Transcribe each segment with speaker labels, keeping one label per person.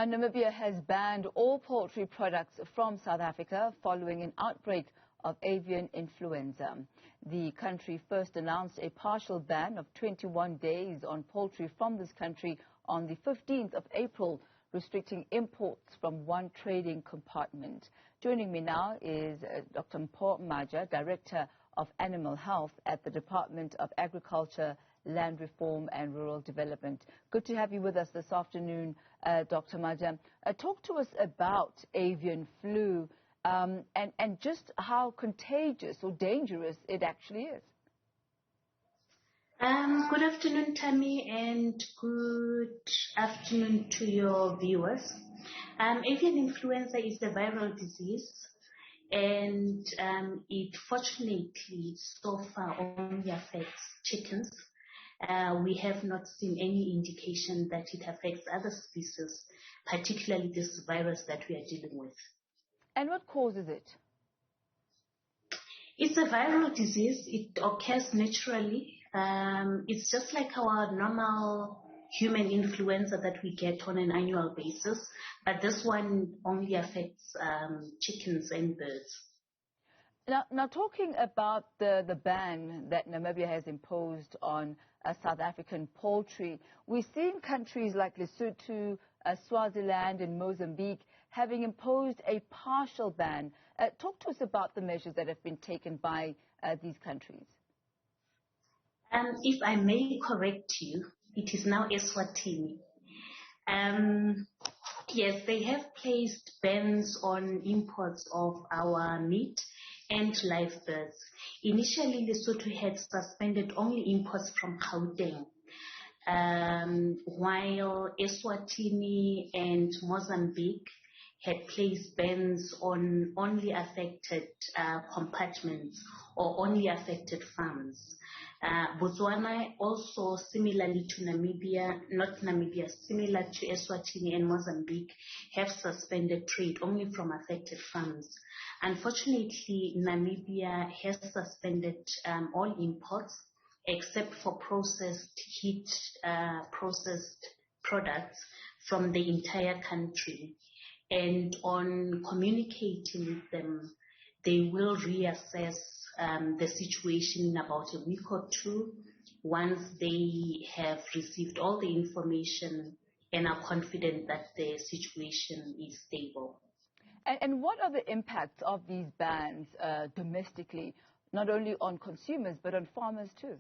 Speaker 1: Namibia has banned all poultry products from South Africa following an outbreak of avian influenza. The country first announced a partial ban of 21 days on poultry from this country on the 15th of April, restricting imports from one trading compartment. Joining me now is Dr. Mpho Maja, Director of Animal Health at the Department of Agriculture, Land Reform and Rural Development. Good to have you with us this afternoon, Dr. Maja. Talk to us about avian flu and just how contagious or dangerous it actually is.
Speaker 2: Good afternoon, Tammy, and good afternoon to your viewers. Avian influenza is a viral disease, and it fortunately so far only affects chickens. We have not seen any indication that it affects other species, particularly this virus that we are dealing with.
Speaker 1: And what causes it?
Speaker 2: It's a viral disease. It occurs naturally. It's just like our normal human influenza that we get on an annual basis, but this one only affects chickens and birds.
Speaker 1: Now talking about the ban that Namibia has imposed on South African poultry, we've seen countries like Lesotho, Swaziland and Mozambique having imposed a partial ban. Talk to us about the measures that have been taken by these countries.
Speaker 2: If I may correct you, it is now Eswatini. Yes, they have placed bans on imports of our meat and live birds. Initially, Lesotho had suspended only imports from Gauteng, while Eswatini and Mozambique had placed bans on only affected compartments or only affected farms. Botswana also, similarly to Namibia, similar to Eswatini and Mozambique, have suspended trade only from affected farms. Unfortunately, Namibia has suspended all imports except for processed products from the entire country. And on communicating with them, they will reassess the situation in about a week or two once they have received all the information and are confident that the situation is stable.
Speaker 1: And what are the impacts of these bans domestically, not only on consumers but on farmers too?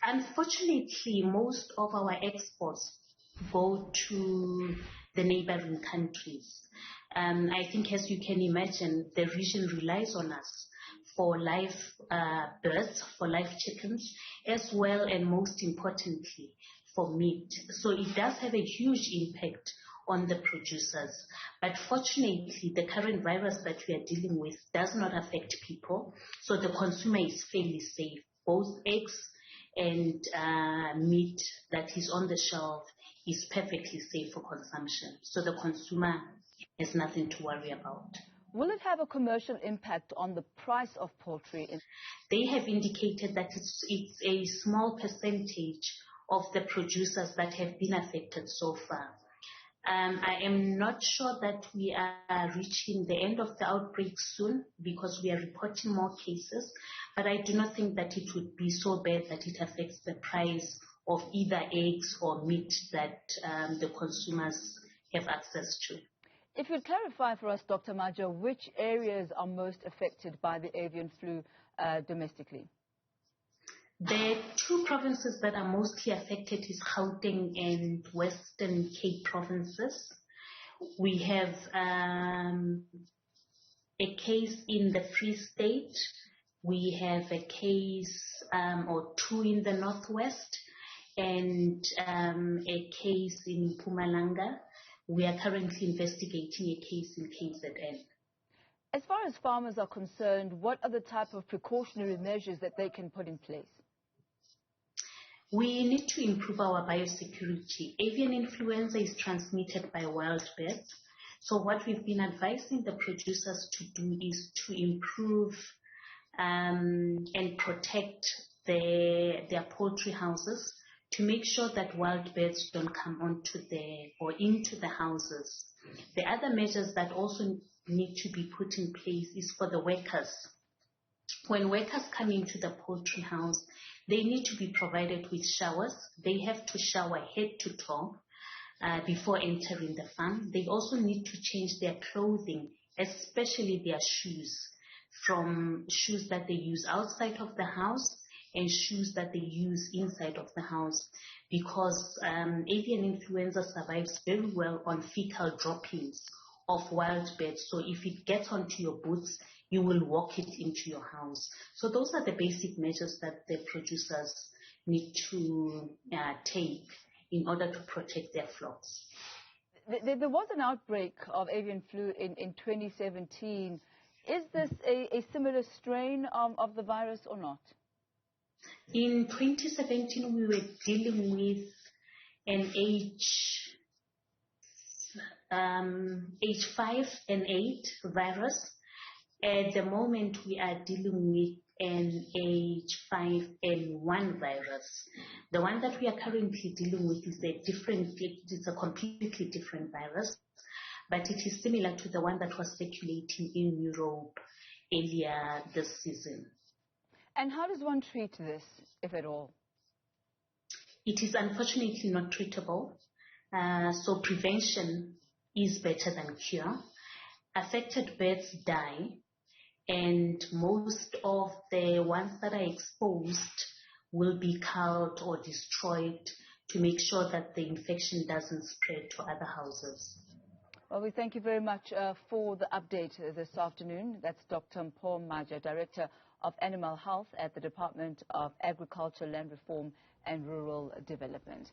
Speaker 2: Unfortunately, most of our exports go to the neighboring countries. I think, as you can imagine, the region relies on us for live birds, for live chickens, as well, and most importantly, for meat. So it does have a huge impact on the producers. But fortunately, the current virus that we are dealing with does not affect people, so the consumer is fairly safe. Both eggs and meat that is on the shelf is perfectly safe for consumption. So the consumer has nothing to worry about.
Speaker 1: Will it have a commercial impact on the price of poultry?
Speaker 2: They have indicated that it's a small percentage of the producers that have been affected so far. I am not sure that we are reaching the end of the outbreak soon because we are reporting more cases, but I do not think that it would be so bad that it affects the price of either eggs or meat that the consumers have access to.
Speaker 1: If you'd clarify for us, Dr. Maja, which areas are most affected by the avian flu domestically?
Speaker 2: The two provinces that are mostly affected is Gauteng and Western Cape provinces. We have a case in the Free State. We have a case or two in the Northwest and a case in Mpumalanga. We are currently investigating a case in KZN.
Speaker 1: As far as farmers are concerned, what are the type of precautionary measures that they can put in place?
Speaker 2: We need to improve our biosecurity. Avian influenza is transmitted by wild birds. So what we've been advising the producers to do is to improve and protect their poultry houses to make sure that wild birds don't come onto into the houses. The other measures that also need to be put in place is for the workers. When workers come into the poultry house, they need to be provided with showers. They have to shower head to toe before entering the farm. They also need to change their clothing, especially their shoes, from shoes that they use outside of the house and shoes that they use inside of the house, because avian influenza survives very well on fecal droppings of wild birds. So if it gets onto your boots, you will walk it into your house. So those are the basic measures that the producers need to take in order to protect their flocks.
Speaker 1: There was an outbreak of avian flu in 2017. Is this a similar strain of the virus or not?
Speaker 2: In 2017, we were dealing with an H5N8 virus. At the moment, we are dealing with an H5N1 virus. The one that we are currently dealing with is it's a completely different virus, but it is similar to the one that was circulating in Europe earlier this season.
Speaker 1: And how does one treat this, if at all?
Speaker 2: It is unfortunately not treatable, so prevention is better than cure. Affected birds die, and most of the ones that are exposed will be culled or destroyed to make sure that the infection doesn't spread to other houses.
Speaker 1: Well, we thank you very much for the update this afternoon. That's Dr. Mpho Maja, Director of Animal Health at the Department of Agriculture, Land Reform and Rural Development.